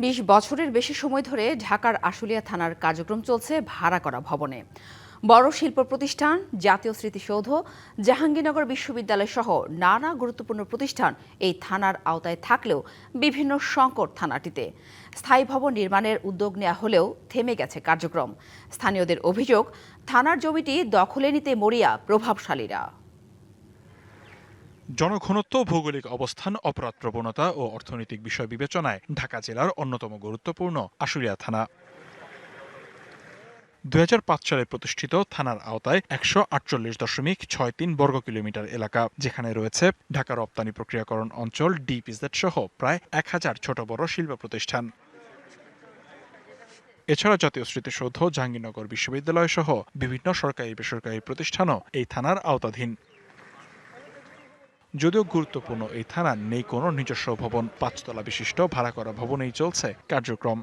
২০ বছরের বেশি সময় ধরে ঢাকার আশুলিয়া থানার কার্যক্রম চলছে ভাড়া করা ভবনে। বড় শিল্প প্রতিষ্ঠান, জাতীয় স্মৃতিসৌধ, জাহাঙ্গীরনগর বিশ্ববিদ্যালয় সহ নানা গুরুত্বপূর্ণ প্রতিষ্ঠান এই থানার আওতায় থাকলেও বিভিন্ন সংকট থানাটিতে। স্থায়ী ভবন নির্মাণের উদ্যোগ নেওয়া হলেও থেমে গেছে কার্যক্রম। স্থানীয়দের অভিযোগ, থানার জমিটি দখলে নিতে মরিয়া প্রভাবশালীরা। জনঘনত্ব, ভৌগোলিক অবস্থান, অপরাধ প্রবণতা ও অর্থনৈতিক বিষয় বিবেচনায় ঢাকা জেলার অন্যতম গুরুত্বপূর্ণ আশুলিয়া থানা। ২০০৫ সালে প্রতিষ্ঠিত থানার আওতায় ১৪৮.৬৩ বর্গ কিলোমিটার এলাকা, যেখানে রয়েছে ঢাকা রপ্তানি প্রক্রিয়াকরণ অঞ্চল, ডিপিজেড সহ প্রায় ১,০০০ ছোট বড় শিল্প প্রতিষ্ঠান। এছাড়া জাতীয় স্মৃতিসৌধ, জাহাঙ্গীরনগর বিশ্ববিদ্যালয় সহ বিভিন্ন সরকারি বেসরকারি প্রতিষ্ঠানও এই থানার আওতাধীন। যদিও গুরুত্বপূর্ণ এই থানার নেই কোনো নিজস্ব ভবন, ৫ তলা বিশিষ্ট ভাড়া করা ভবনেই চলছে কার্যক্রম।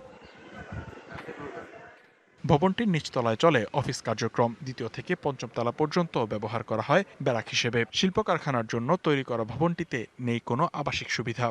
ভবনটির নিচতলায় চলে অফিস কার্যক্রম, দ্বিতীয় থেকে পঞ্চম তলা পর্যন্ত ব্যবহার করা হয় ব্যারাক হিসেবে। শিল্প কারখানার জন্য তৈরি করা ভবনটিতে নেই কোনো আবাসিক সুবিধা।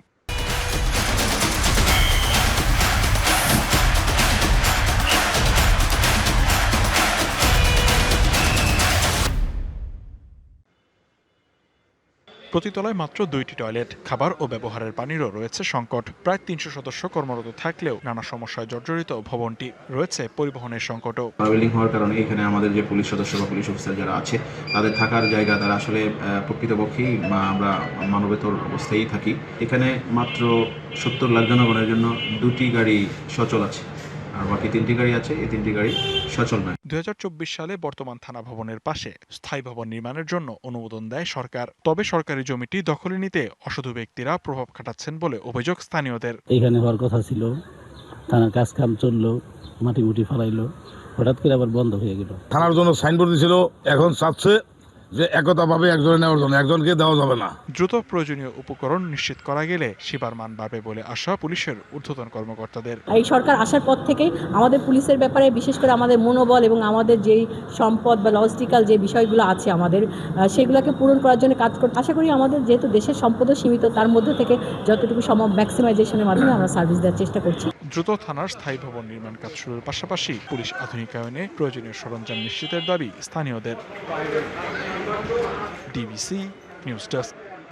প্রতিতলায় মাত্র ২টি টয়লেট, খাবার ও ব্যবহারের পানিরও রয়েছে সংকট। প্রায় ৩০০ সদস্য কর্মরত থাকলেও নানা সমস্যায় জর্জরিত ভবনটি। রয়েছে পরিবহনের সংকটও। বিল্ডিং হওয়ার কারণে এখানে আমাদের যে পুলিশ সদস্য বা পুলিশ অফিসার যারা আছে তাদের থাকার জায়গা, তারা আসলে প্রকৃতপক্ষেই আমরা মানবেতর অবস্থায় থাকি। এখানে মাত্র ৭০ লাখ জনগণের জন্য ২টি গাড়ি সচল আছে, আর বাকি 3টি গাড়ি আছে, এই 3টি গাড়ি সচল নয়। ২০২৪ সালে বর্তমান থানা ভবনের পাশে স্থায়ী ভবন নির্মাণের জন্য অনুমোদন দেয় সরকার। তবে সরকারি জমিটি দখলে নিতে অসাধু ব্যক্তিরা প্রভাব খাটাচ্ছেন বলে অভিযোগ স্থানীয়দের। এখানে হওয়ার কথা ছিল, থানার কাজ কাম চললো, মাটি মুটি ফেলাইলো, হঠাৎ করে আবার বন্ধ হয়ে গেল। থানার জন্য সাইনবোর্ড দিয়েছিল, এখন চাচ্ছে যে একতা ভাবে একজনে নেওয়ার জন্য, একজনকে দেওয়া যাবে না। দ্রুত প্রয়োজনীয় উপকরণ নিশ্চিত করা গেলে সেবার মান বাড়বে বলে আশা পুলিশের ঊর্ধ্বতন কর্মকর্তাদের। এই সরকার আসার পর থেকেই আমাদের পুলিশের ব্যাপারে, বিশেষ করে আমাদের মনোবল এবং আমাদের যেই সম্পদ বা লজিস্টিক্যাল যে বিষয়গুলো আছে আমাদের, সেগুলোকে পূরণ করার জন্য কাজ করতে আশা করি। আমাদের যেহেতু দেশের সম্পদও সীমিত, তার মধ্যে থেকে যতটুকু সম্ভব ম্যাক্সিমাইজেশনের মাধ্যমে আমরা সার্ভিস দেওয়ার চেষ্টা করছি। দ্রুত থানার স্থায়ী ভবন নির্মাণ কাজ শুরুর পাশাপাশি পুলিশ আধুনিকায়নে প্রয়োজনীয় সরঞ্জাম নিশ্চিতের দাবি স্থানীয়দের। DBC news desk.